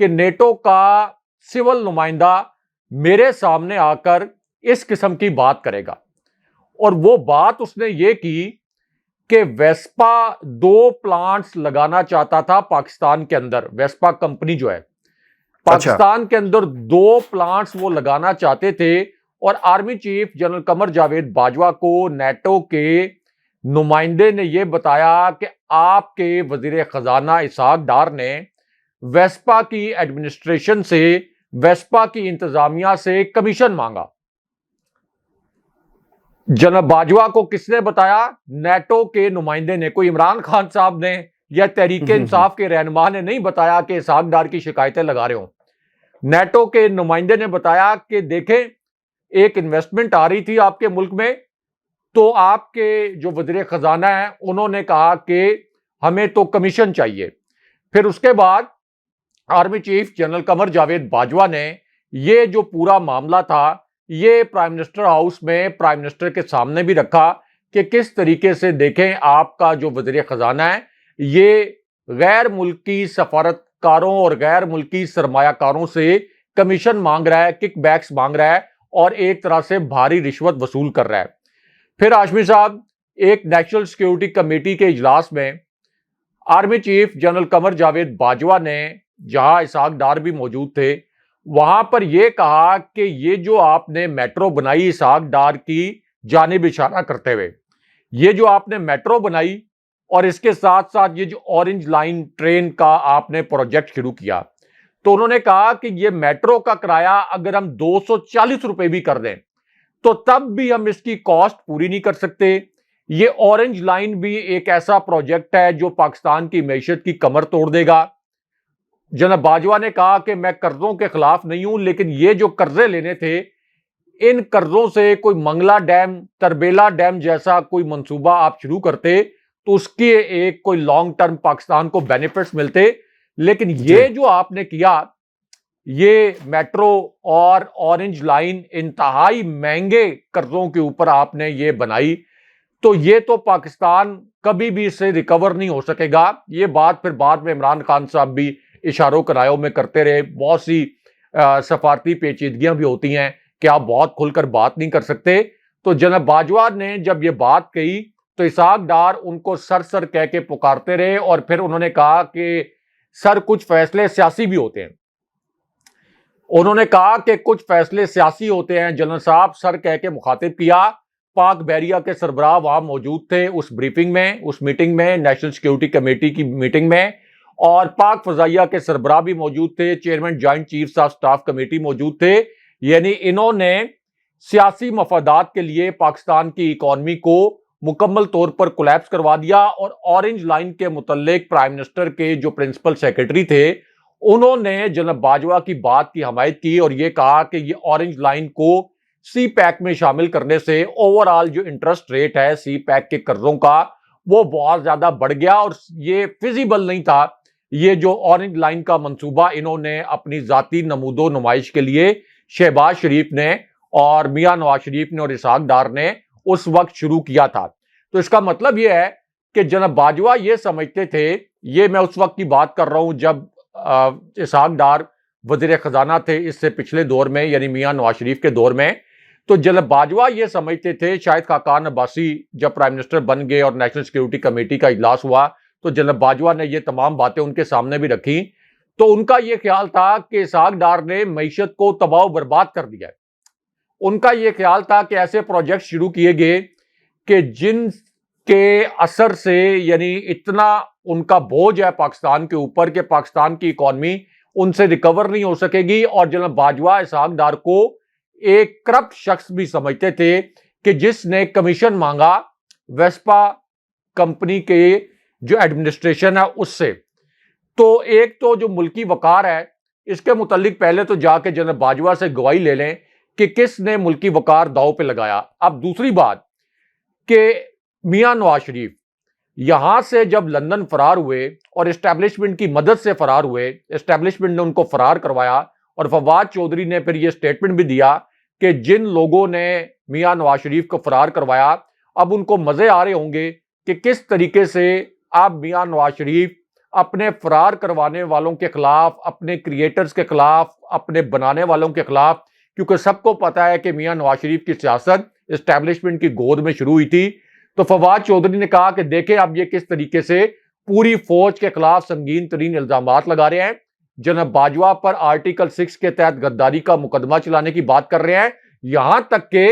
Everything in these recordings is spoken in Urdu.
کہ نیٹو کا سول نمائندہ میرے سامنے آ کر اس قسم کی بات کرے گا. اور وہ بات اس نے یہ کی کہ ویسپا 2 پلانٹس لگانا چاہتا تھا پاکستان کے اندر. ویسپا کمپنی جو ہے پاکستان کے اندر 2 پلانٹس وہ لگانا چاہتے تھے. اور army chief general Qamar Javed Bajwa کو نیٹو کے نمائندے نے یہ بتایا کہ آپ کے وزیر خزانہ اسحاق ڈار نے ویسپا کی ایڈمنسٹریشن سے، ویسپا کی انتظامیہ سے کمیشن مانگا. جناب باجوہ کو کس نے بتایا؟ نیٹو کے نمائندے نے. کوئی عمران خان صاحب نے یا تحریک انصاف کے رہنما نے نہیں بتایا کہ اسحاق ڈار کی شکایتیں لگا رہے ہوں. نیٹو کے نمائندے نے بتایا کہ دیکھیں ایک انویسٹمنٹ آ رہی تھی آپ کے ملک میں، تو آپ کے جو وزیر خزانہ ہیں انہوں نے کہا کہ ہمیں تو کمیشن چاہیے. پھر اس کے بعد army chief general Qamar Javed Bajwa نے یہ جو پورا معاملہ تھا یہ پرائم منسٹر ہاؤس میں پرائم منسٹر کے سامنے بھی رکھا کہ کس طریقے سے دیکھیں آپ کا جو وزیر خزانہ ہے یہ غیر ملکی سفارتکاروں اور غیر ملکی سرمایہ کاروں سے کمیشن مانگ رہا ہے، کک بیکس مانگ رہا ہے اور ایک طرح سے بھاری رشوت وصول کر رہا ہے. پھر ہاشمی صاحب ایک نیشنل سیکیورٹی کمیٹی کے اجلاس میں army chief general Qamar Javed Bajwa نے، جہاں اسحاق ڈار بھی موجود تھے، وہاں پر یہ کہا کہ یہ جو آپ نے میٹرو بنائی اسحاق ڈار کی جانب اشارہ کرتے ہوئے، یہ جو آپ نے میٹرو بنائی اور اس کے ساتھ ساتھ یہ جو اورنج لائن ٹرین کا آپ نے پروجیکٹ شروع کیا، تو انہوں نے کہا کہ یہ میٹرو کا کرایہ اگر ہم 240 روپے بھی کر دیں تو تب بھی ہم اس کی کاسٹ پوری نہیں کر سکتے. یہ اورنج لائن بھی ایک ایسا پروجیکٹ ہے جو پاکستان کی معیشت کی کمر توڑ دے گا. جناب باجوہ نے کہا کہ میں قرضوں کے خلاف نہیں ہوں، لیکن یہ جو قرضے لینے تھے ان قرضوں سے کوئی منگلا ڈیم، تربیلا ڈیم جیسا کوئی منصوبہ آپ شروع کرتے تو اس کے ایک کوئی لانگ ٹرم پاکستان کو بینیفٹس ملتے. لیکن یہ جو آپ نے کیا، یہ میٹرو اور اورنج لائن انتہائی مہنگے قرضوں کے اوپر آپ نے یہ بنائی، تو یہ تو پاکستان کبھی بھی اس سے ریکور نہیں ہو سکے گا. یہ بات پھر بعد میں عمران خان صاحب بھی اشاروں کنایوں میں کرتے رہے. بہت سی سفارتی پیچیدگیاں بھی ہوتی ہیں کہ آپ بہت کھل کر بات نہیں کر سکتے. تو جناب باجوہ نے جب یہ بات کہی تو اسحاق ڈار ان کو سر سر کہہ کے پکارتے رہے، اور پھر انہوں نے کہا کہ سر کچھ فیصلے سیاسی بھی ہوتے ہیں. انہوں نے کہا کہ کچھ فیصلے سیاسی ہوتے ہیں جنرل صاحب، سر کہہ کے مخاطب کیا. پاک بحریہ کے سربراہ وہاں موجود تھے اس بریفنگ میں، اس میٹنگ میں، نیشنل سیکیورٹی کمیٹی کی میٹنگ میں، اور پاک فضائیہ کے سربراہ بھی موجود تھے، chairman joint chiefs of staff committee موجود تھے. یعنی انہوں نے سیاسی مفادات کے لیے پاکستان کی اکانومی کو مکمل طور پر کولیپس کروا دیا. اور اورنج لائن کے متعلق پرائم منسٹر کے جو پرنسپل سیکرٹری تھے انہوں نے جناب باجوہ کی بات کی حمایت کی اور یہ کہا کہ یہ اورنج لائن کو سی پیک میں شامل کرنے سے اوور آل جو انٹرسٹ ریٹ ہے سی پیک کے قرضوں کا وہ بہت زیادہ بڑھ گیا، اور یہ فیزیبل نہیں تھا. یہ جو اورنج لائن کا منصوبہ انہوں نے اپنی ذاتی نمود و نمائش کے لیے شہباز شریف نے اور میاں نواز شریف نے اور اسحاق ڈار نے اس وقت شروع کیا تھا. تو اس کا مطلب یہ ہے کہ جناب باجوہ یہ سمجھتے تھے، یہ میں اس وقت کی بات کر رہا ہوں جب اسحاق ڈار وزیر خزانہ تھے، اس سے پچھلے دور میں یعنی میاں نواز شریف کے دور میں، تو جناب باجوہ یہ سمجھتے تھے، شاید خاقان عباسی جب پرائم منسٹر بن گئے اور نیشنل سیکیورٹی کمیٹی کا اجلاس ہوا تو جناب باجوہ نے یہ تمام باتیں ان کے سامنے بھی رکھی، تو ان کا یہ خیال تھا کہ اسحاق ڈار نے معیشت کو تباہ و برباد کر دیا ہے. ان کا یہ خیال تھا کہ ایسے پروجیکٹ شروع کیے گئے کہ جن کے اثر سے یعنی اتنا ان کا بوجھ ہے پاکستان کے اوپر کہ پاکستان کی اکانومی ان سے ریکور نہیں ہو سکے گی. اور جناب باجوہ اسحاق ڈار کو ایک کرپٹ شخص بھی سمجھتے تھے کہ جس نے کمیشن مانگا ویسپا کمپنی کے جو ایڈمنسٹریشن ہے اس سے. تو ایک تو جو ملکی وقار ہے اس کے متعلق پہلے تو جا کے جناب باجوہ سے گواہی لے لیں کہ کس نے ملکی وقار داؤ پہ لگایا. اب دوسری بات کہ میاں نواز شریف یہاں سے جب لندن فرار ہوئے اور اسٹیبلشمنٹ کی مدد سے فرار ہوئے، اسٹیبلشمنٹ نے ان کو فرار کروایا، اور فواد چودھری نے پھر یہ سٹیٹمنٹ بھی دیا کہ جن لوگوں نے میاں نواز شریف کو فرار کروایا اب ان کو مزے آ رہے ہوں گے کہ کس طریقے سے اب میاں نواز شریف اپنے فرار کروانے والوں کے خلاف، اپنے کریٹرز کے خلاف، اپنے بنانے والوں کے خلاف، کیونکہ سب کو پتا ہے کہ میاں نواز شریف کی سیاست اسٹیبلشمنٹ کی گود میں شروع ہوئی تھی. تو فواد چودھری نے کہا کہ دیکھیں اب یہ کس طریقے سے پوری فوج کے خلاف سنگین ترین الزامات لگا رہے ہیں. جناب باجوہ پر آرٹیکل 6 کے تحت غداری کا مقدمہ چلانے کی بات کر رہے ہیں. یہاں تک کہ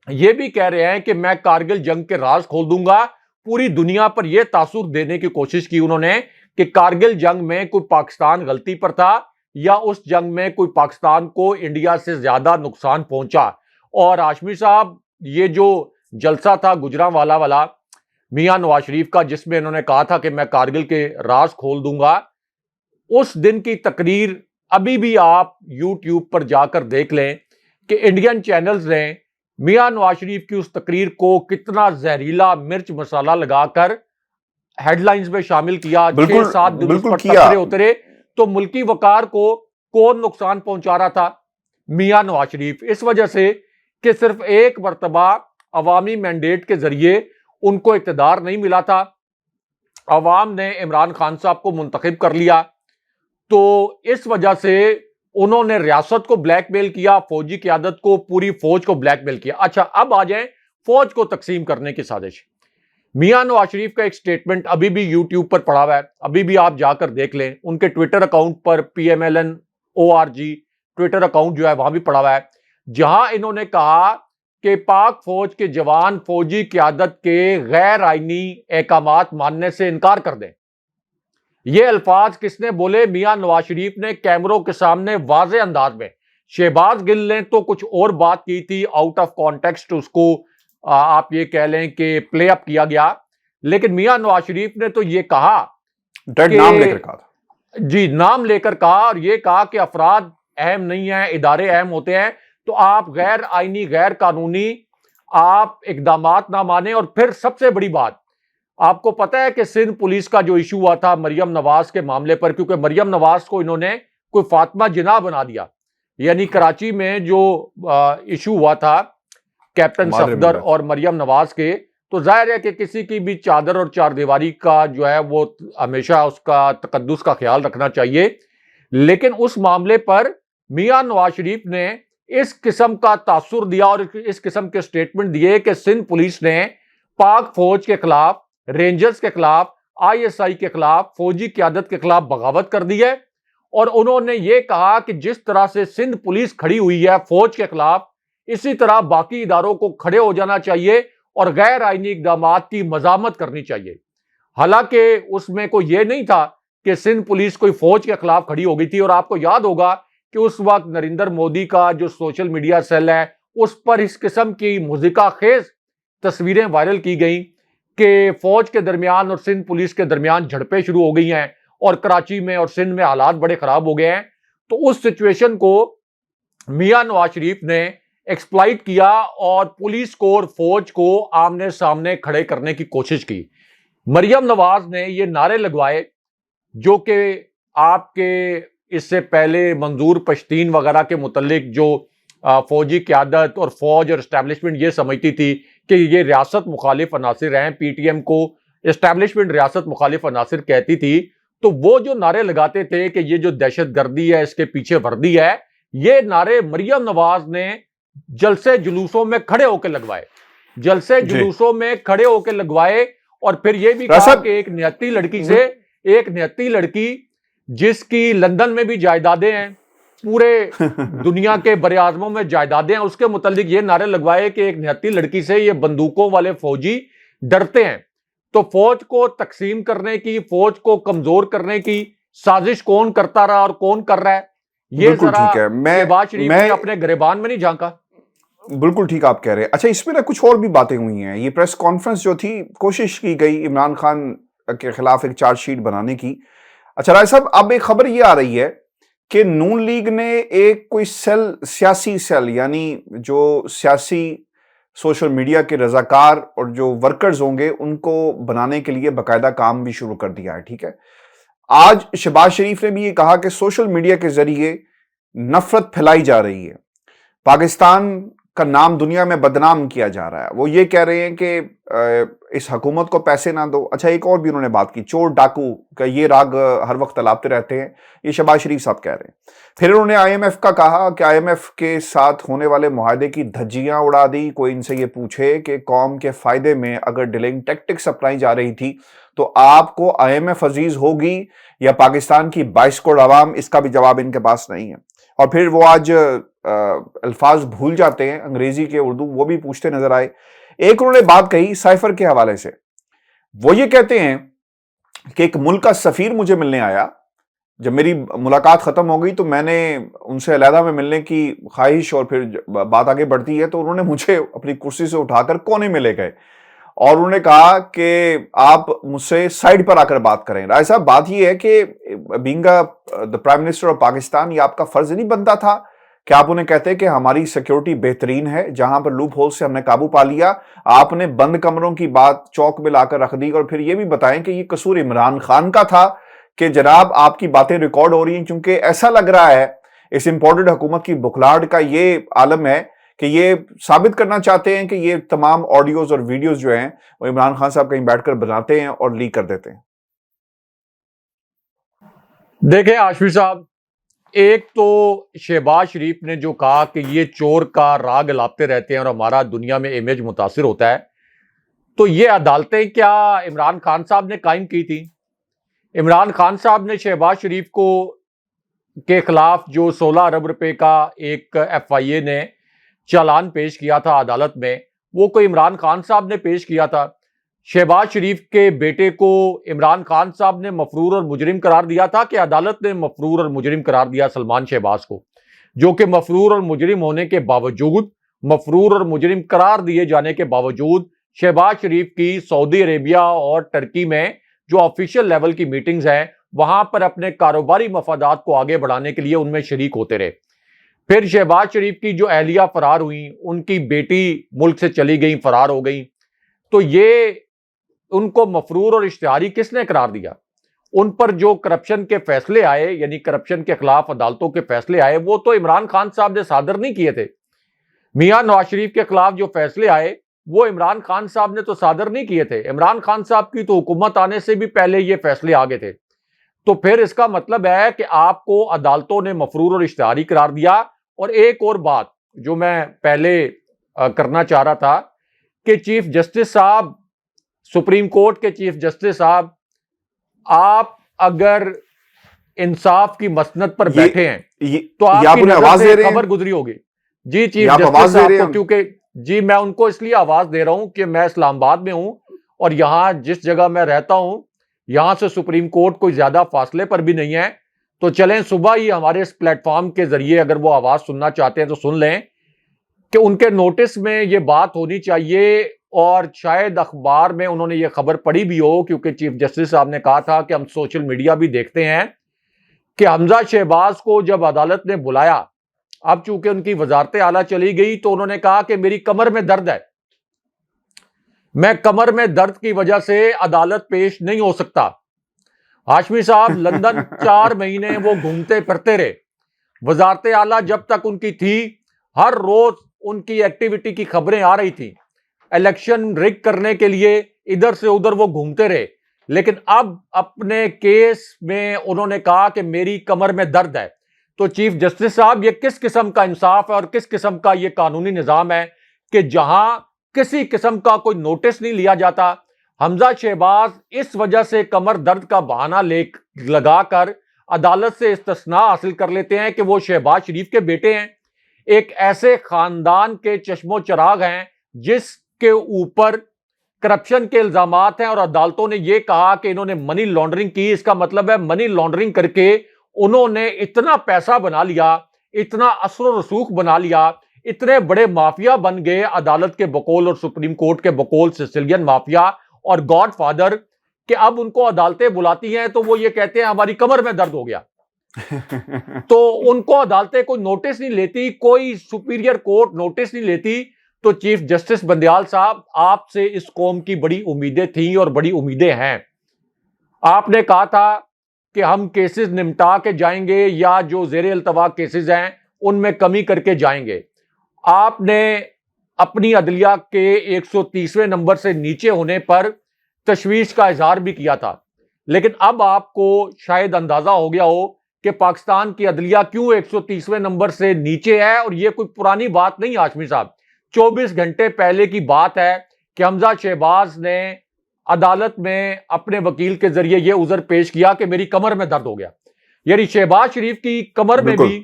یہ بھی کہہ رہے ہیں کہ میں کارگل جنگ کے راز کھول دوں گا. پوری دنیا پر یہ تاثر دینے کی کوشش کی انہوں نے کہ کارگل جنگ میں کوئی پاکستان غلطی پر تھا یا اس جنگ میں کوئی پاکستان کو انڈیا سے زیادہ نقصان پہنچا. اور ہاشمی صاحب یہ جو جلسہ تھا گجرانوالہ والا میاں نواز شریف کا، جس میں انہوں نے کہا تھا کہ میں کارگل کے راز کھول دوں گا، اس دن کی تقریر ابھی بھی آپ یوٹیوب پر جا کر دیکھ لیں کہ انڈین چینلز نے میاں نواز شریف کی اس تقریر کو کتنا زہریلا مرچ مسالہ لگا کر ہیڈ لائنز میں شامل کیا. 6-7 دن اس پر تبصرے ہوتے رہے. تو ملکی وقار کو کون نقصان پہنچا رہا تھا؟ میاں نواز شریف. اس وجہ سے کہ صرف ایک مرتبہ عوامی مینڈیٹ کے ذریعے ان کو اقتدار نہیں ملا تھا، عوام نے عمران خان صاحب کو منتخب کر لیا، تو اس وجہ سے انہوں نے ریاست کو بلیک میل کیا، فوجی قیادت کو، پوری فوج کو بلیک میل کیا. اچھا اب آ جائیں فوج کو تقسیم کرنے کی سازش. میاں نواز شریف کا ایک سٹیٹمنٹ ابھی بھی یوٹیوب پر پڑا ہوا ہے، ابھی بھی آپ جا کر دیکھ لیں. ان کے ٹویٹر اکاؤنٹ پر PMLN.org ٹویٹر اکاؤنٹ جو ہے وہاں بھی پڑا ہوا ہے، جہاں انہوں نے کہا کہ پاک فوج کے جوان فوجی قیادت کے غیر آئینی احکامات ماننے سے انکار کر دیں. یہ الفاظ کس نے بولے؟ میاں نواز شریف نے کیمروں کے سامنے واضح انداز میں. شہباز گل نے تو کچھ اور بات کی تھی، آؤٹ آف کانٹیکسٹ اس کو آپ یہ کہہ لیں کہ پلے اپ کیا گیا، لیکن میاں نواز شریف نے تو یہ کہا، نام لے کر کہا تھا. جی نام لے کر کہا، اور یہ کہا کہ افراد اہم نہیں ہیں، ادارے اہم ہوتے ہیں. تو آپ غیر آئینی غیر قانونی آپ اقدامات نہ مانیں. اور پھر سب سے بڑی بات، آپ کو پتا ہے کہ سندھ پولیس کا جو ایشو ہوا تھا مریم نواز کے معاملے پر، کیونکہ مریم نواز کو انہوں نے کوئی فاطمہ جناح بنا دیا، یعنی کراچی میں جو ایشو ہوا تھا کیپٹن صفدر اور مریم نواز کے، تو ظاہر ہے کہ کسی کی بھی چادر اور چار دیواری کا جو ہے وہ ہمیشہ اس کا تقدس کا خیال رکھنا چاہیے. لیکن اس معاملے پر میاں نواز شریف نے اس قسم کا تاثر دیا اور اس قسم کے سٹیٹمنٹ دیے کہ سندھ پولیس نے پاک فوج کے خلاف، رینجرز کے خلاف، ISI کے خلاف، فوجی قیادت کے خلاف بغاوت کر دی ہے. اور انہوں نے یہ کہا کہ جس طرح سے سندھ پولیس کھڑی ہوئی ہے فوج کے خلاف، اسی طرح باقی اداروں کو کھڑے ہو جانا چاہیے اور غیر آئینی اقدامات کی مذمت کرنی چاہیے. حالانکہ اس میں کوئی یہ نہیں تھا کہ سندھ پولیس کوئی فوج کے خلاف کھڑی ہو گئی تھی. اور آپ کو یاد ہوگا کہ اس وقت نریندر مودی کا جو سوشل میڈیا سیل ہے اس پر اس قسم کی مضحکہ خیز تصویریں وائرل کی گئیں کہ فوج کے درمیان اور سندھ پولیس کے درمیان جھڑپیں شروع ہو گئی ہیں اور کراچی میں اور سندھ میں حالات بڑے خراب ہو گئے ہیں. تو اس سچویشن کو میاں نواز شریف نے ایکسپلائٹ کیا اور پولیس کو اور فوج کو آمنے سامنے کھڑے کرنے کی کوشش کی. مریم نواز نے یہ نعرے لگوائے جو کہ آپ کے اس سے پہلے منظور پشتین وغیرہ کے متعلق جو فوجی قیادت اور فوج اور اسٹیبلشمنٹ یہ سمجھتی تھی کہ یہ ریاست مخالف عناصر ہیں، PTM کو اسٹیبلشمنٹ ریاست مخالف عناصر کہتی تھی، تو وہ جو نعرے لگاتے تھے کہ یہ جو دہشت گردی ہے اس کے پیچھے وردی ہے، یہ نعرے مریم نواز نے جلسے جلوسوں میں کھڑے ہو کے لگوائے، جلسے جلوسوں میں کھڑے ہو کے لگوائے. اور پھر یہ بھی کہا کہ ایک نہتی لڑکی سے، ایک نہتی لڑکی جس کی لندن میں بھی جائیدادیں ہیں، پورے دنیا کے بر اعظموں میں جائیدادیں ہیں، اس کے متعلق یہ نعرے لگوائے کہ ایک نہتی لڑکی سے یہ بندوقوں والے فوجی ڈرتے ہیں. تو فوج کو تقسیم کرنے کی، فوج کو کمزور کرنے کی سازش کون کرتا رہا اور کون کر رہا ہے، یہ ذرا شہباز شریف نے اپنے گریبان میں نہیں جھانکا. بالکل ٹھیک آپ کہہ رہے ہیں. اچھا اس میں کچھ اور بھی باتیں ہوئی ہیں. یہ پریس کانفرنس جو تھی، کوشش کی گئی عمران خان کے خلاف ایک چارج شیٹ بنانے کی. اچھا رائے صاحب، اب ایک خبر یہ آ رہی ہے کہ نون لیگ نے ایک کوئی سیل، سیاسی سیل، یعنی جو سیاسی سوشل میڈیا کے رضاکار اور جو ورکرز ہوں گے ان کو بنانے کے لیے باقاعدہ کام بھی شروع کر دیا ہے. ٹھیک ہے، آج شہباز شریف نے بھی یہ کہا کہ سوشل میڈیا کے ذریعے نفرت پھیلائی جا رہی ہے، پاکستان کا نام دنیا میں بدنام کیا جا رہا ہے. وہ یہ کہہ رہے ہیں کہ اس حکومت کو پیسے نہ دو. اچھا ایک اور بھی انہوں نے بات کی, چور ڈاکو کا یہ راگ ہر وقت الاپتے رہتے ہیں, یہ شہباز شریف صاحب کہہ رہے ہیں. پھر انہوں نے آئی ایم ایف کا کہا کہ آئی ایم ایف کے ساتھ ہونے والے معاہدے کی دھجیاں اڑا دی. کوئی ان سے یہ پوچھے کہ قوم کے فائدے میں اگر ڈیلنگ ٹیکٹکس اپنائی جا رہی تھی تو آپ کو آئی ایم ایف عزیز ہوگی یا پاکستان کی 22 کروڑ عوام, اس کا بھی جواب ان کے پاس نہیں ہے. اور پھر وہ آج الفاظ بھول جاتے ہیں, انگریزی کے اردو وہ بھی پوچھتے نظر آئے. ایک انہوں نے بات کہی سائفر کے حوالے سے. وہ یہ کہتے ہیں کہ ایک ملک کا سفیر مجھے ملنے آیا, جب میری ملاقات ختم ہو گئی تو میں نے ان سے علیحدہ میں ملنے کی خواہش, اور پھر بات آگے بڑھتی ہے تو انہوں نے مجھے اپنی کرسی سے اٹھا کر کونے میں لے گئے اور انہوں نے کہا کہ آپ مجھ سے سائڈ پر آ کر بات کریں. رائے صاحب بات یہ ہے کہ being the prime minister of Pakistan, یہ آپ کا فرض نہیں بنتا تھا کہ آپ انہیں کہتے کہ ہماری سیکیورٹی بہترین ہے, جہاں پر لوپ ہول سے ہم نے قابو پا لیا, آپ نے بند کمروں کی بات چوک میں لا کر رکھ دی. اور پھر یہ بھی بتائیں کہ یہ قصور عمران خان کا تھا کہ جناب آپ کی باتیں ریکارڈ ہو رہی ہیں, کیونکہ ایسا لگ رہا ہے اس امپورٹڈ حکومت کی بخلاہٹ کا یہ عالم ہے کہ یہ ثابت کرنا چاہتے ہیں کہ یہ تمام آڈیوز اور ویڈیوز جو ہیں وہ عمران خان صاحب کہیں بیٹھ کر بناتے ہیں اور لیک کر دیتے ہیں. دیکھیں ہاشمی صاحب, ایک تو شہباز شریف نے جو کہا کہ یہ چور کا راگ الاپتے رہتے ہیں اور ہمارا دنیا میں امیج متاثر ہوتا ہے, تو یہ عدالتیں کیا عمران خان صاحب نے قائم کی تھی؟ عمران خان صاحب نے شہباز شریف کو کے خلاف جو 16 ارب روپے کا ایک ایف آئی اے نے چالان پیش کیا تھا عدالت میں, وہ کوئی عمران خان صاحب نے پیش کیا تھا؟ شہباز شریف کے بیٹے کو عمران خان صاحب نے مفرور اور مجرم قرار دیا تھا کہ عدالت نے مفرور اور مجرم قرار دیا سلمان شہباز کو, جو کہ مفرور اور مجرم ہونے کے باوجود, مفرور اور مجرم قرار دیے جانے کے باوجود شہباز شریف کی سعودی عربیہ اور ٹرکی میں جو آفیشیل لیول کی میٹنگز ہیں وہاں پر اپنے کاروباری مفادات کو آگے بڑھانے کے لیے ان میں شریک ہوتے رہے. پھر شہباز شریف کی جو اہلیہ فرار ہوئیں, ان کی بیٹی ملک سے چلی گئیں, فرار ہو گئیں, تو یہ ان کو مفرور اور اشتہاری کس نے قرار دیا؟ ان پر جو کرپشن کے فیصلے آئے, یعنی کرپشن کے خلاف عدالتوں کے فیصلے آئے, وہ تو عمران خان صاحب نے صادر نہیں کیے تھے. میاں نواز شریف کے خلاف جو فیصلے آئے وہ عمران خان صاحب نے تو صادر نہیں کیے تھے. عمران خان صاحب کی تو حکومت آنے سے بھی پہلے یہ فیصلے آگے تھے. تو پھر اس کا مطلب ہے کہ آپ کو عدالتوں نے مفرور اور اشتہاری قرار دیا. اور ایک اور بات جو میں پہلے کرنا چاہ رہا تھا کہ چیف جسٹس صاحب, سپریم کورٹ کے چیف جسٹس صاحب, آپ اگر انصاف کی مسند پر بیٹھے ہیں تو آپ کی نظر سے خبر گزری ہوگی. جی چیف جسٹس صاحب کو, کیونکہ جی میں ان کو اس لیے آواز دے رہا ہوں کہ میں اسلام آباد میں ہوں اور یہاں جس جگہ میں رہتا ہوں یہاں سے سپریم کورٹ کوئی زیادہ فاصلے پر بھی نہیں ہے. تو چلیں صبح ہی ہمارے اس پلیٹ فارم کے ذریعے اگر وہ آواز سننا چاہتے ہیں تو سن لیں کہ ان کے نوٹس میں یہ بات ہونی چاہیے, اور شاید اخبار میں انہوں نے یہ خبر پڑھی بھی ہو, کیونکہ چیف جسٹس صاحب نے کہا تھا کہ ہم سوشل میڈیا بھی دیکھتے ہیں کہ حمزہ شہباز کو جب عدالت نے بلایا, اب چونکہ ان کی وزارت اعلیٰ چلی گئی تو انہوں نے کہا کہ میری کمر میں درد ہے, میں کمر میں درد کی وجہ سے عدالت پیش نہیں ہو سکتا. ہاشمی صاحب لندن 4 مہینے وہ گھومتے پھرتے رہے. وزارت اعلیٰ جب تک ان کی تھی ہر روز ان کی ایکٹیویٹی کی خبریں آ رہی تھیں. الیکشن رگ کرنے کے لیے ادھر سے ادھر وہ گھومتے رہے, لیکن اب اپنے کیس میں انہوں نے کہا کہ میری کمر میں درد ہے. تو چیف جسٹس صاحب یہ کس قسم کا انصاف ہے اور کس قسم کا یہ قانونی نظام ہے کہ جہاں کسی قسم کا کوئی نوٹس نہیں لیا جاتا. حمزہ شہباز اس وجہ سے کمر درد کا بہانہ لگا کر عدالت سے استثناء حاصل کر لیتے ہیں کہ وہ شہباز شریف کے بیٹے ہیں, ایک ایسے خاندان کے چشم و چراغ ہیں جس کے اوپر کرپشن کے الزامات ہیں, اور عدالتوں نے یہ کہا کہ انہوں نے منی لانڈرنگ کی. اس کا مطلب ہے منی لانڈرنگ کر کے انہوں نے اتنا پیسہ بنا لیا, اتنا اثر و رسوخ بنا لیا, اتنے بڑے مافیا بن گئے عدالت کے بقول اور سپریم کورٹ کے بقول سسیلین مافیا اور گاڈ فادر, کہ اب ان کو عدالتیں بلاتی ہیں تو وہ یہ کہتے ہیں ہماری کمر میں درد ہو گیا. تو ان کو عدالتیں کوئی نوٹس نہیں لیتی, کوئی سپیریئر کورٹ نوٹس نہیں لیتی. تو چیف جسٹس بندیال صاحب آپ سے اس قوم کی بڑی امیدیں تھیں اور بڑی امیدیں ہیں. آپ نے کہا تھا کہ ہم کیسز نمٹا کے جائیں گے یا جو زیر التوا کیسز ہیں ان میں کمی کر کے جائیں گے. آپ نے اپنی عدلیہ کے 130ویں نمبر سے نیچے ہونے پر تشویش کا اظہار بھی کیا تھا، لیکن اب آپ کو شاید اندازہ ہو گیا ہو کہ پاکستان کی عدلیہ کیوں 130ویں نمبر سے نیچے ہے، اور یہ کوئی پرانی بات نہیں ہاشمی صاحب، 24 گھنٹے پہلے کی بات ہے کہ حمزہ شہباز نے عدالت میں اپنے وکیل کے ذریعے یہ عذر پیش کیا کہ میری کمر میں درد ہو گیا. یعنی شہباز شریف کی کمر میں بالکل بھی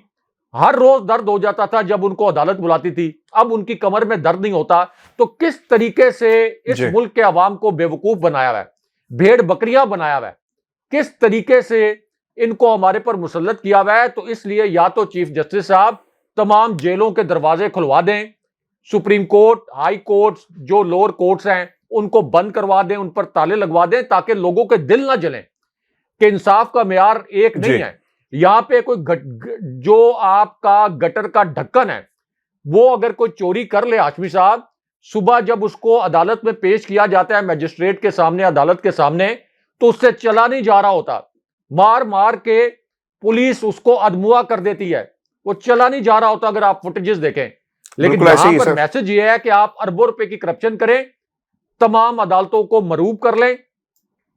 ہر روز درد ہو جاتا تھا جب ان کو عدالت بلاتی تھی، اب ان کی کمر میں درد نہیں ہوتا. تو کس طریقے سے اس جی ملک کے عوام کو بیوقوف بنایا ہوا ہے، بھیڑ بکریاں بنایا ہوا ہے، کس طریقے سے ان کو ہمارے پر مسلط کیا ہوا ہے. تو اس لیے یا تو چیف جسٹس صاحب تمام جیلوں کے دروازے کھلوا دیں، سپریم کورٹ، ہائی کورٹس، جو لوور کورٹس ہیں ان کو بند کروا دیں، ان پر تالے لگوا دیں تاکہ لوگوں کے دل نہ جلیں کہ انصاف کا معیار ایک جی نہیں ہے. یہاں پہ کوئی جو آپ کا گٹر کا ڈھکن ہے وہ اگر کوئی چوری کر لے ہاشمی صاحب، صبح جب اس کو عدالت میں پیش کیا جاتا ہے میجسٹریٹ کے سامنے، عدالت کے سامنے، تو اس سے چلا نہیں جا رہا ہوتا، مار مار کے پولیس اس کو ادموا کر دیتی ہے، وہ چلا نہیں جا رہا ہوتا اگر آپ فوٹیجز دیکھیں. لیکن بالکل ایسے یہاں ہی پر سر. میسج یہ ہے کہ آپ اربوں روپے کی کرپشن کریں، تمام عدالتوں کو مروب کر لیں،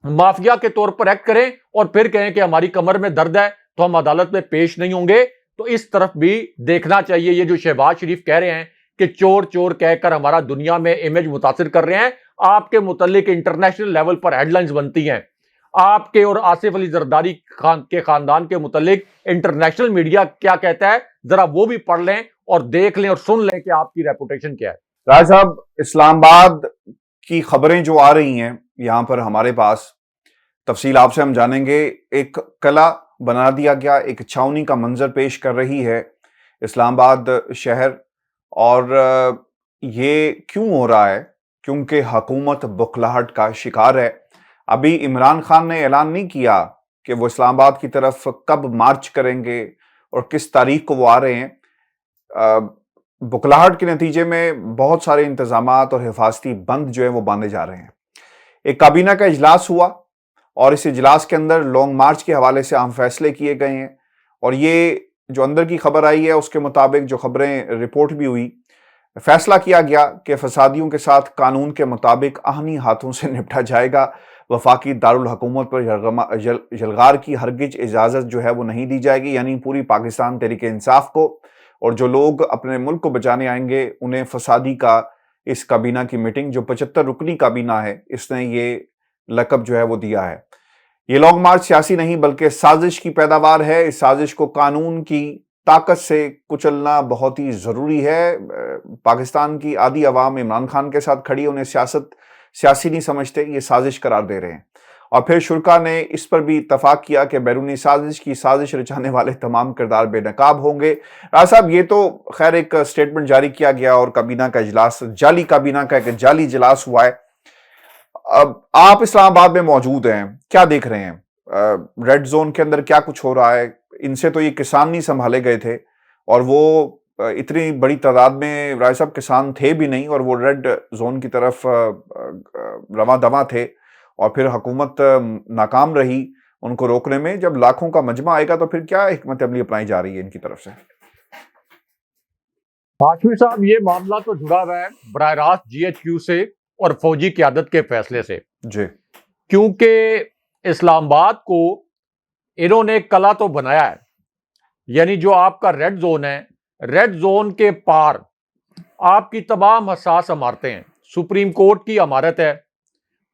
مافیا کے طور پر ایکٹ کریں، اور پھر کہیں کہ ہماری کمر میں درد ہے تو ہم عدالت میں پیش نہیں ہوں گے. تو اس طرف بھی دیکھنا چاہیے. یہ جو شہباز شریف کہہ رہے ہیں کہ چور چور کہہ کر ہمارا دنیا میں امیج متاثر کر رہے ہیں، آپ کے متعلق انٹرنیشنل لیول پر ہیڈ لائنز بنتی ہیں، آپ کے اور آصف علی زرداری کے خاندان کے متعلق انٹرنیشنل میڈیا کیا کہتا ہے، ذرا وہ بھی پڑھ لیں اور دیکھ لیں اور سن لیں کہ آپ کی ریپوٹیشن کیا ہے. راج صاحب، اسلام آباد کی خبریں جو آ رہی ہیں یہاں پر ہمارے پاس، تفصیل آپ سے ہم جانیں گے. ایک قلعہ بنا دیا گیا، ایک چھاؤنی کا منظر پیش کر رہی ہے اسلام آباد شہر. اور یہ کیوں ہو رہا ہے؟ کیونکہ حکومت بخلاہٹ کا شکار ہے. ابھی عمران خان نے اعلان نہیں کیا کہ وہ اسلام آباد کی طرف کب مارچ کریں گے اور کس تاریخ کو وہ آ رہے ہیں. بخلاہٹ کے نتیجے میں بہت سارے انتظامات اور حفاظتی بند جو ہیں وہ باندھے جا رہے ہیں. ایک کابینہ کا اجلاس ہوا اور اس اجلاس کے اندر لانگ مارچ کے حوالے سے اہم فیصلے کیے گئے ہیں. اور یہ جو اندر کی خبر آئی ہے اس کے مطابق جو خبریں رپورٹ بھی ہوئی، فیصلہ کیا گیا کہ فسادیوں کے ساتھ قانون کے مطابق آہنی ہاتھوں سے نپٹا جائے گا. وفاقی دارالحکومت پر یلغار کی ہرگز اجازت جو ہے وہ نہیں دی جائے گی. یعنی پوری پاکستان تحریک انصاف کو اور جو لوگ اپنے ملک کو بچانے آئیں گے انہیں فسادی کا اس کابینہ کی میٹنگ جو 75 رکنی کابینہ ہے اس نے یہ لقب جو ہے وہ دیا ہے. یہ لانگ مارچ سیاسی نہیں بلکہ سازش کی پیداوار ہے. اس سازش کو قانون کی طاقت سے کچلنا بہت ہی ضروری ہے. پاکستان کی آدھی عوام عمران خان کے ساتھ کھڑی، انہیں سیاسی نہیں سمجھتے، یہ سازش قرار دے رہے ہیں. اور پھر شرکا نے اس پر بھی اتفاق کیا کہ بیرونی سازش کی سازش رچانے والے تمام کردار بے نقاب ہوں گے. راج صاحب، یہ تو خیر ایک سٹیٹمنٹ جاری کیا گیا اور کابینہ کا اجلاس، جعلی کابینہ کا ایک جعلی اجلاس ہوا ہے. اب آپ اسلام آباد میں موجود ہیں، کیا دیکھ رہے ہیں ریڈ زون کے اندر کیا کچھ ہو رہا ہے؟ ان سے تو یہ کسان نہیں سنبھالے گئے تھے اور وہ اتنی بڑی تعداد میں رائے صاحب کسان تھے بھی نہیں، اور وہ ریڈ زون کی طرف رواں دواں تھے. اور پھر حکومت ناکام رہی ان کو روکنے میں. جب لاکھوں کا مجمع آئے گا تو پھر کیا حکمت عملی اپنائی جا رہی ہے ان کی طرف سے؟ ہاشمی صاحب، یہ معاملہ تو جڑا ہوا ہے براہ راست جی ایچ کیو سے اور فوجی قیادت کے فیصلے سے. جی، کیونکہ اسلام آباد کو انہوں نے قلعہ تو بنایا ہے، یعنی جو آپ کا ریڈ زون ہے، ریڈ زون کے پار آپ کی تمام حساس عمارتیں ہیں. سپریم کورٹ کی عمارت ہے،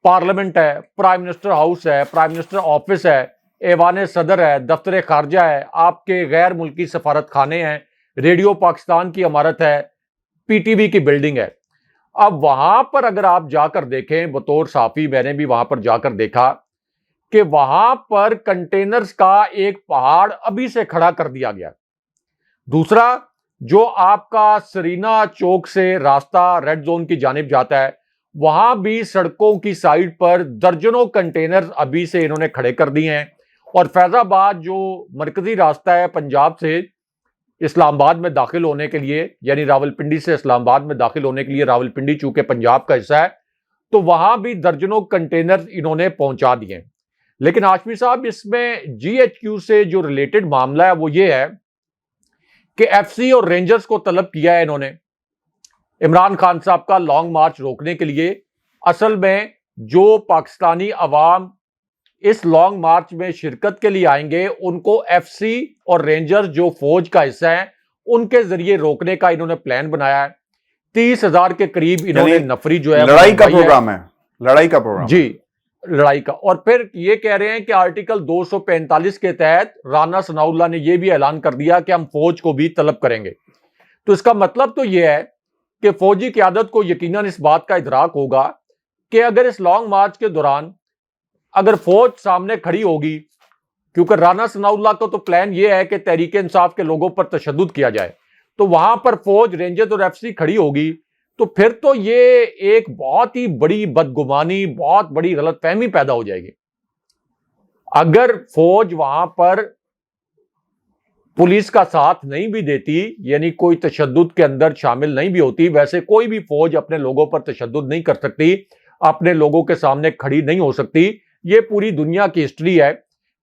پارلیمنٹ ہے، پرائم منسٹر ہاؤس ہے، پرائم منسٹر آفس ہے، ایوان صدر ہے، دفتر خارجہ ہے، آپ کے غیر ملکی سفارت خانے ہیں، ریڈیو پاکستان کی عمارت ہے، پی ٹی وی کی بلڈنگ ہے. اب وہاں پر اگر آپ جا کر دیکھیں، بطور صحافی میں نے بھی وہاں پر جا کر دیکھا کہ وہاں پر کنٹینرز کا ایک پہاڑ ابھی سے کھڑا کر دیا گیا. دوسرا، جو آپ کا سرینا چوک سے راستہ ریڈ زون کی جانب جاتا ہے، وہاں بھی سڑکوں کی سائیڈ پر درجنوں کنٹینرز ابھی سے انہوں نے کھڑے کر دیے ہیں. اور فیض آباد جو مرکزی راستہ ہے پنجاب سے اسلام آباد میں داخل ہونے کے لیے، یعنی راولپنڈی سے اسلام آباد میں داخل ہونے کے لیے، راولپنڈی چونکہ پنجاب کا حصہ ہے، تو وہاں بھی درجنوں کنٹینرز انہوں نے پہنچا دیے. لیکن ہاشمی صاحب، اس میں جی ایچ کیو سے جو ریلیٹڈ معاملہ ہے وہ یہ ہے کہ ایف سی اور رینجرز کو طلب کیا ہے انہوں نے عمران خان صاحب کا لانگ مارچ روکنے کے لیے اصل میں جو پاکستانی عوام اس لانگ مارچ میں شرکت کے لیے آئیں گے ان کو ایف سی اور رینجر جو فوج کا حصہ ہیں ان کے ذریعے روکنے کا انہوں نے پلان بنایا ہے. 30,000 کے قریب انہوں نے نفری جو ہے لڑائی کا پروگرام ہے. لڑائی کا پروگرام جی لڑائی کا. اور پھر یہ کہہ رہے ہیں کہ آرٹیکل 245 کے تحت رانا ثناء اللہ نے یہ بھی اعلان کر دیا کہ ہم فوج کو بھی طلب کریں گے. تو اس کا مطلب تو یہ ہے کہ فوجی قیادت کو یقیناً اس بات کا ادراک ہوگا کہ اگر اس لانگ مارچ کے دوران اگر فوج سامنے کھڑی ہوگی، کیونکہ رانا ثناء اللہ کا تو پلان یہ ہے کہ تحریک انصاف کے لوگوں پر تشدد کیا جائے، تو وہاں پر فوج، رینجر اور ایف سی کھڑی ہوگی تو پھر تو یہ ایک بہت ہی بڑی بدگمانی، بہت بڑی غلط فہمی پیدا ہو جائے گی. اگر فوج وہاں پر پولیس کا ساتھ نہیں بھی دیتی، یعنی کوئی تشدد کے اندر شامل نہیں بھی ہوتی، ویسے کوئی بھی فوج اپنے لوگوں پر تشدد نہیں کر سکتی، اپنے لوگوں کے سامنے کھڑی نہیں ہو سکتی. یہ پوری دنیا کی ہسٹری ہے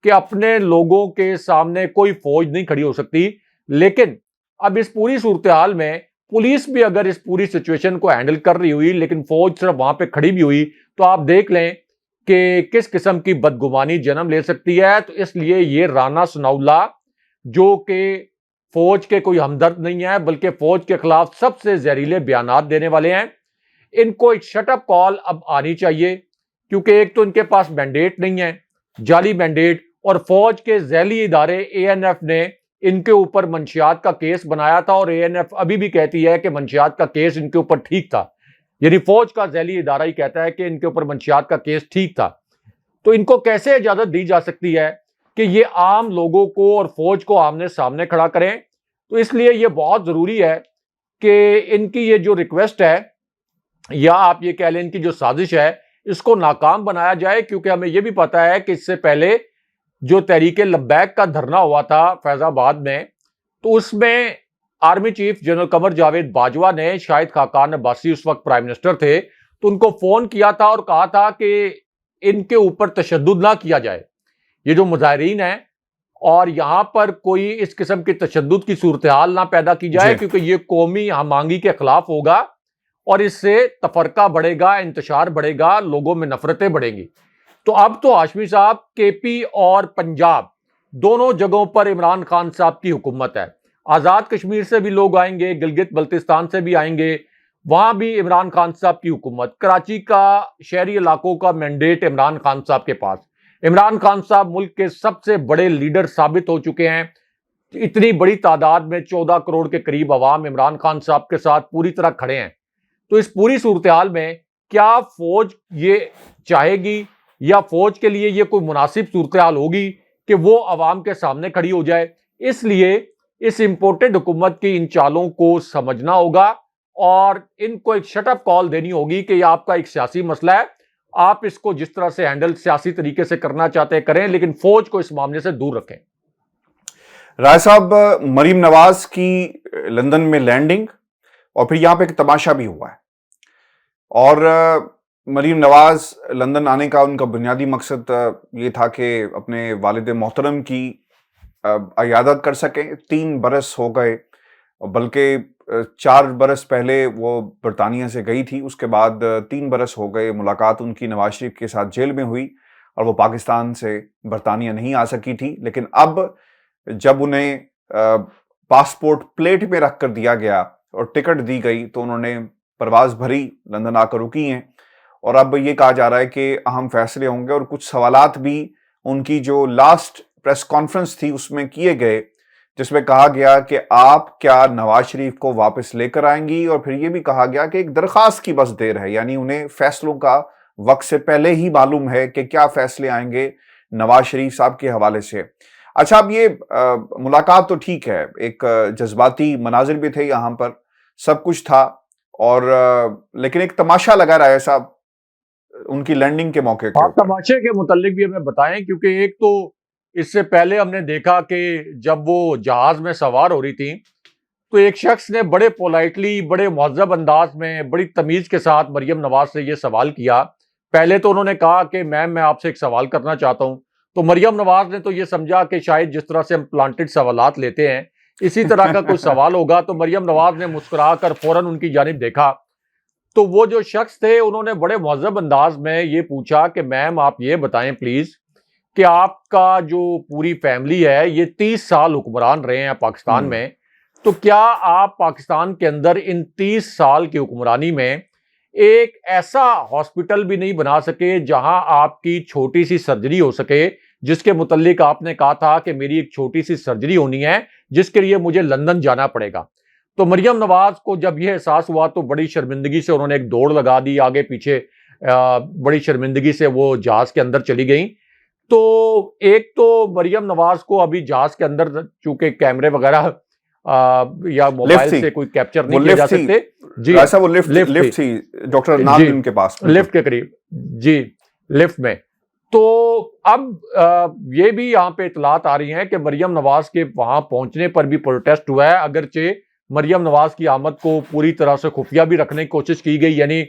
کہ اپنے لوگوں کے سامنے کوئی فوج نہیں کھڑی ہو سکتی. لیکن اب اس پوری صورتحال میں پولیس بھی اگر اس پوری سچویشن کو ہینڈل کر رہی ہوئی لیکن فوج صرف وہاں پہ کھڑی بھی ہوئی تو آپ دیکھ لیں کہ کس قسم کی بدگمانی جنم لے سکتی ہے. تو اس لیے یہ رانا ثناء اللہ جو کہ فوج کے کوئی ہمدرد نہیں ہے بلکہ فوج کے خلاف سب سے زہریلے بیانات دینے والے ہیں، ان کو ایک شٹ اپ کال اب آنی چاہیے. کیونکہ ایک تو ان کے پاس مینڈیٹ نہیں ہے، جعلی مینڈیٹ، اور فوج کے ذیلی ادارے اے این ایف نے ان کے اوپر منشیات کا کیس بنایا تھا، اور اے این ایف ابھی بھی کہتی ہے کہ منشیات کا کیس ان کے اوپر ٹھیک تھا. یعنی فوج کا ذیلی ادارہ ہی کہتا ہے کہ ان کے اوپر منشیات کا کیس ٹھیک تھا. تو ان کو کیسے اجازت دی جا سکتی ہے کہ یہ عام لوگوں کو اور فوج کو آمنے سامنے کھڑا کریں؟ تو اس لیے یہ بہت ضروری ہے کہ ان کی یہ جو ریکویسٹ ہے یا آپ یہ کہہ لیں ان کی جو سازش ہے اس کو ناکام بنایا جائے. کیونکہ ہمیں یہ بھی پتا ہے کہ اس سے پہلے جو تحریک لبیک کا دھرنا ہوا تھا فیض آباد میں، تو اس میں army chief general Qamar Javed Bajwa نے، شاہد خاقان عباسی اس وقت پرائم منسٹر تھے، تو ان کو فون کیا تھا اور کہا تھا کہ ان کے اوپر تشدد نہ کیا جائے، یہ جو مظاہرین ہیں، اور یہاں پر کوئی اس قسم کی تشدد کی صورتحال نہ پیدا کی جائے کیونکہ یہ قومی ہم آہنگی کے خلاف ہوگا اور اس سے تفرقہ بڑھے گا، انتشار بڑھے گا، لوگوں میں نفرتیں بڑھیں گی. تو اب تو ہاشمی صاحب کے پی اور پنجاب دونوں جگہوں پر عمران خان صاحب کی حکومت ہے. آزاد کشمیر سے بھی لوگ آئیں گے، گلگت بلتستان سے بھی آئیں گے، وہاں بھی عمران خان صاحب کی حکومت. کراچی کا شہری علاقوں کا مینڈیٹ عمران خان صاحب کے پاس. عمران خان صاحب ملک کے سب سے بڑے لیڈر ثابت ہو چکے ہیں. اتنی بڑی تعداد میں 14 کروڑ کے قریب عوام عمران خان صاحب کے ساتھ پوری طرح کھڑے ہیں. تو اس پوری صورتحال میں کیا فوج یہ چاہے گی یا فوج کے لیے یہ کوئی مناسب صورتحال ہوگی کہ وہ عوام کے سامنے کھڑی ہو جائے؟ اس لیے اس امپورٹڈ حکومت کی ان چالوں کو سمجھنا ہوگا اور ان کو ایک شٹ اپ کال دینی ہوگی کہ یہ آپ کا ایک سیاسی مسئلہ ہے، آپ اس کو جس طرح سے ہینڈل سیاسی طریقے سے کرنا چاہتے ہیں کریں، لیکن فوج کو اس معاملے سے دور رکھیں. رائے صاحب، مریم نواز کی لندن میں لینڈنگ اور پھر یہاں پہ ایک تماشا بھی ہوا ہے، اور مریم نواز لندن آنے کا ان کا بنیادی مقصد یہ تھا کہ اپنے والد محترم کی عیادت کر سکیں. 3 برس ہو گئے، بلکہ 4 برس پہلے وہ برطانیہ سے گئی تھی، اس کے بعد 3 برس ہو گئے. ملاقات ان کی نواز شریف کے ساتھ جیل میں ہوئی اور وہ پاکستان سے برطانیہ نہیں آ سکی تھی. لیکن اب جب انہیں پاسپورٹ پلیٹ میں رکھ کر دیا گیا اور ٹکٹ دی گئی تو انہوں نے پرواز بھری، لندن آ کر رکی ہیں. اور اب یہ کہا جا رہا ہے کہ اہم فیصلے ہوں گے، اور کچھ سوالات بھی ان کی جو لاسٹ پریس کانفرنس تھی اس میں کیے گئے، جس میں کہا گیا کہ آپ کیا نواز شریف کو واپس لے کر آئیں گی، اور پھر یہ بھی کہا گیا کہ ایک درخواست کی بس دیر ہے، یعنی انہیں فیصلوں کا وقت سے پہلے ہی معلوم ہے کہ کیا فیصلے آئیں گے نواز شریف صاحب کے حوالے سے. اچھا، اب یہ ملاقات تو ٹھیک ہے، ایک جذباتی مناظر بھی تھے یہاں پر، سب کچھ تھا، اور لیکن ایک تماشا لگا رہا ہے صاحب ان کی لینڈنگ کے موقع کے آپ تماشے کے متعلق بھی ہمیں بتائیں، کیونکہ ایک تو اس سے پہلے ہم نے دیکھا کہ جب وہ جہاز میں سوار ہو رہی تھی تو ایک شخص نے بڑے پولائٹلی، بڑے مہذب انداز میں، بڑی تمیز کے ساتھ مریم نواز سے یہ سوال کیا. پہلے تو انہوں نے کہا کہ میم میں آپ سے ایک سوال کرنا چاہتا ہوں، تو مریم نواز نے تو یہ سمجھا کہ شاید جس طرح سے ہم پلانٹڈ سوالات لیتے ہیں اسی طرح کا کوئی سوال ہوگا تو مریم نواز نے مسکرا کر فوراً ان کی جانب دیکھا تو وہ جو شخص تھے انہوں نے بڑے مہذب انداز میں یہ پوچھا کہ میم آپ یہ بتائیں پلیز کہ آپ کا جو پوری فیملی ہے یہ 30 سال حکمران رہے ہیں پاکستان میں، تو کیا آپ پاکستان کے اندر ان 30 سال کی حکمرانی میں ایک ایسا ہاسپٹل بھی نہیں بنا سکے جہاں آپ کی چھوٹی سی سرجری ہو سکے، جس کے متعلق آپ نے کہا تھا کہ میری ایک چھوٹی سی سرجری ہونی ہے جس کے لیے مجھے لندن جانا پڑے گا؟ تو مریم نواز کو جب یہ احساس ہوا تو بڑی شرمندگی سے انہوں نے ایک دوڑ لگا دی آگے پیچھے، بڑی شرمندگی سے وہ جہاز کے اندر چلی گئیں۔ تو ایک تو مریم نواز کو ابھی جہاز کے اندر چونکہ کیمرے وغیرہ یا موبائل سے کوئی کیپچر نہیں کیا جا سکتے، جی وہ لفٹ تھی ڈاکٹر عدنان ان کے پاس، لفٹ کے قریب، جی لفٹ میں۔ تو اب یہ بھی یہاں پہ اطلاعات آ رہی ہیں کہ مریم نواز کے وہاں پہنچنے پر بھی پروٹیسٹ ہوا ہے، اگرچہ مریم نواز کی آمد کو پوری طرح سے خفیہ بھی رکھنے کی کوشش کی گئی، یعنی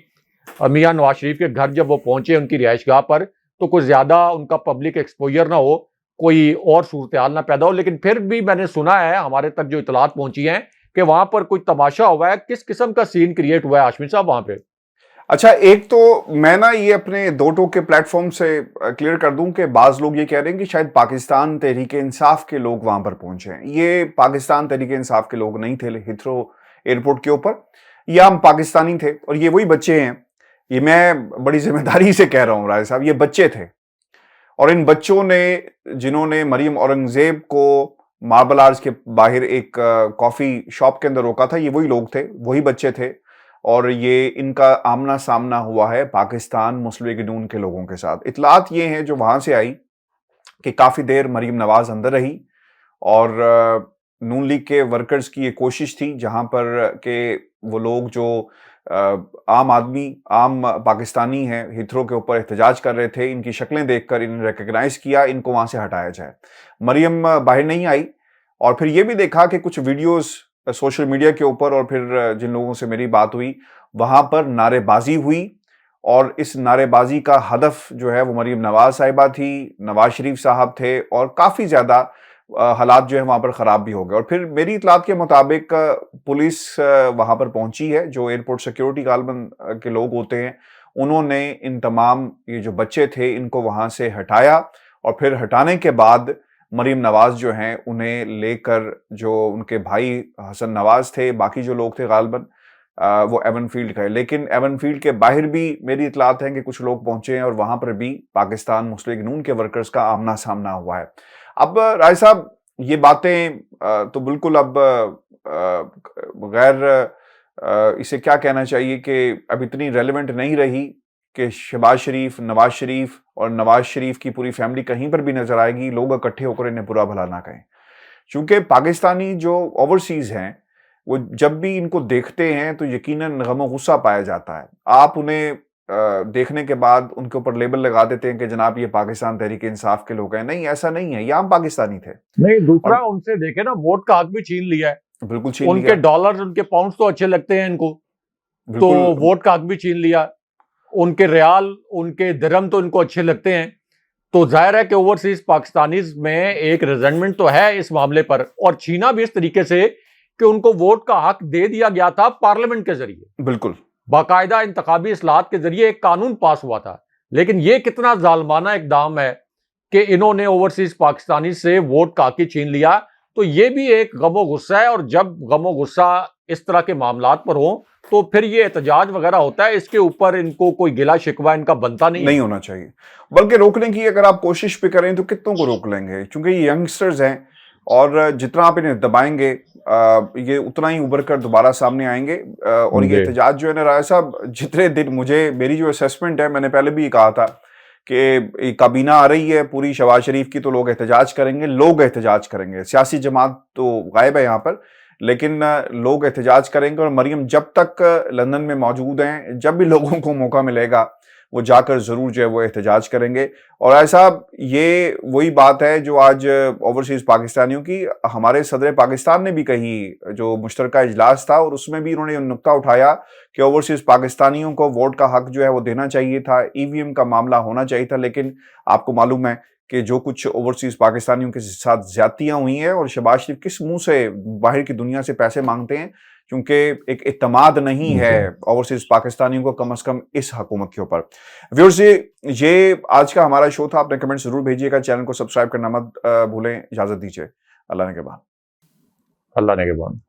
میاں نواز شریف کے گھر جب وہ پہنچے ان کی رہائش گاہ پر تو کوئی زیادہ ان کا پبلک ایکسپوجر نہ ہو، کوئی اور صورتحال نہ پیدا ہو، لیکن پھر بھی میں نے سنا ہے، ہمارے تک جو اطلاعات پہنچی ہیں کہ وہاں پر کوئی تماشا ہوا ہے۔ کس قسم کا سین کریٹ ہوا ہے ہاشمی صاحب وہاں پہ؟ اچھا، ایک تو میں نا یہ اپنے دو ٹوک کے پلیٹ فارم سے کلیئر کر دوں کہ بعض لوگ یہ کہہ رہے ہیں کہ شاید پاکستان تحریک انصاف کے لوگ وہاں پر پہنچے ہیں۔ یہ پاکستان تحریک انصاف کے لوگ نہیں تھے ہیتھرو ایئرپورٹ کے اوپر، یہ ہم پاکستانی تھے، اور یہ وہی بچے ہیں، یہ میں بڑی ذمہ داری سے کہہ رہا ہوں راجہ صاحب، یہ بچے تھے، اور ان بچوں نے جنہوں نے مریم اورنگزیب کو ماربل آرچ کے باہر ایک کافی شاپ کے اندر روکا تھا، یہ وہی لوگ تھے، وہی بچے تھے، اور یہ ان کا آمنا سامنا ہوا ہے پاکستان مسلم لیگ نون کے لوگوں کے ساتھ۔ اطلاعات یہ ہیں جو وہاں سے آئی کہ کافی دیر مریم نواز اندر رہی، اور نون لیگ کے ورکرز کی یہ کوشش تھی جہاں پر کہ وہ لوگ جو عام آدمی، عام پاکستانی ہیں، ہیتھرو کے اوپر احتجاج کر رہے تھے، ان کی شکلیں دیکھ کر انہیں ریکگنائز کیا، ان کو وہاں سے ہٹایا جائے۔ مریم باہر نہیں آئی، اور پھر یہ بھی دیکھا کہ کچھ ویڈیوز سوشل میڈیا کے اوپر، اور پھر جن لوگوں سے میری بات ہوئی وہاں پر نعرے بازی ہوئی، اور اس نعرے بازی کا ہدف جو ہے وہ مریم نواز صاحبہ تھی، نواز شریف صاحب تھے، اور کافی زیادہ حالات جو ہے وہاں پر خراب بھی ہو گئے۔ اور پھر میری اطلاعات کے مطابق پولیس وہاں پر پہنچی ہے، جو ایئرپورٹ سیکیورٹی غالباً کے لوگ ہوتے ہیں، انہوں نے ان تمام یہ جو بچے تھے ان کو وہاں سے ہٹایا، اور پھر ہٹانے کے بعد مریم نواز جو ہیں انہیں لے کر جو ان کے بھائی حسن نواز تھے، باقی جو لوگ تھے غالباً وہ ایون فیلڈ گئے، لیکن ایون فیلڈ کے باہر بھی میری اطلاعات ہیں کہ کچھ لوگ پہنچے ہیں، اور وہاں پر بھی پاکستان مسلم لیگ نون کے ورکرز کا آمنا سامنا ہوا ہے۔ اب رائے صاحب یہ باتیں تو بالکل اب غیر اسے کیا کہنا چاہیے کہ اب اتنی ریلیونٹ نہیں رہی کہ شہباز شریف، نواز شریف اور نواز شریف کی پوری فیملی کہیں پر بھی نظر آئے گی، لوگ اکٹھے ہو کر انہیں برا بھلا نہ کہیں، چونکہ پاکستانی جو اوورسیز ہیں وہ جب بھی ان کو دیکھتے ہیں تو یقیناً غم و غصہ پایا جاتا ہے۔ آپ انہیں دیکھنے کے بعد ان کے اوپر لیبل لگا دیتے ہیں کہ جناب یہ پاکستان تحریک انصاف کے لوگ ہیں، نہیں، ایسا نہیں ہے، یہ عام پاکستانی تھے۔ نہیں، دوسرا ان سے دیکھیں نا، ووٹ کا حق بھی چھین لیا ہے، بالکل چھین لیا، ان کے ڈالر، ان کے پاؤنڈز تو اچھے لگتے ہیں ان کو، تو ووٹ کا حق بھی چھین لیا، ان کے ریال، ان کے درہم تو ان کو اچھے لگتے ہیں، تو ظاہر ہے کہ اوورسیز پاکستانیز میں ایک ریزنٹمنٹ تو ہے اس معاملے پر، اور چھینا بھی اس طریقے سے کہ ان کو ووٹ کا حق دے دیا گیا تھا پارلیمنٹ کے ذریعے، بالکل باقاعدہ انتخابی اصلاحات کے ذریعے ایک قانون پاس ہوا تھا، لیکن یہ کتنا ظالمانہ اقدام ہے کہ انہوں نے اوورسیز پاکستانی سے ووٹ کا حق ہی چھین لیا۔ تو یہ بھی ایک غم و غصہ ہے، اور جب غم و غصہ اس طرح کے معاملات پر ہوں تو پھر یہ احتجاج وغیرہ ہوتا ہے، اس کے اوپر ان کو کوئی گلا شکوہ ان کا بنتا نہیں ہونا چاہیے، بلکہ روکنے کی اگر آپ کوشش بھی کریں تو کتنوں کو روک لیں گے، چونکہ یہ ینگسٹرز ہیں، اور جتنا آپ انہیں دبائیں گے یہ اتنا ہی ابھر کر دوبارہ سامنے آئیں گے۔ اور یہ احتجاج جو ہے نا رائے صاحب، جتنے دن میری جو اسیسمنٹ ہے، میں نے پہلے بھی یہ کہا تھا کہ کابینہ آ رہی ہے پوری شہباز شریف کی، تو لوگ احتجاج کریں گے، سیاسی جماعت تو غائب ہے یہاں پر، لیکن لوگ احتجاج کریں گے، اور مریم جب تک لندن میں موجود ہیں، جب بھی لوگوں کو موقع ملے گا وہ جا کر ضرور جو ہے وہ احتجاج کریں گے۔ اور ایسا یہ وہی بات ہے جو آج اوورسیز پاکستانیوں کی ہمارے صدر پاکستان نے بھی کہی، جو مشترکہ اجلاس تھا، اور اس میں بھی انہوں نے نقطہ اٹھایا کہ اوورسیز پاکستانیوں کو ووٹ کا حق جو ہے وہ دینا چاہیے تھا، ای وی ایم کا معاملہ ہونا چاہیے تھا، لیکن آپ کو معلوم ہے کہ جو کچھ اوورسیز پاکستانیوں کے ساتھ زیادتیاں ہوئی ہیں، اور شہباز شریف کس منہ سے باہر کی دنیا سے پیسے مانگتے ہیں، کیونکہ ایک اعتماد نہیں ہے اوورسیز پاکستانیوں کو کم از کم اس حکومت کے اوپر۔ ویورز، یہ آج کا ہمارا شو تھا۔ اپنے کمنٹ ضرور بھیجیے گا، چینل کو سبسکرائب کرنا مت بھولیں۔ اجازت دیجیے، اللہ نگہبان۔ اللہ نگہبان۔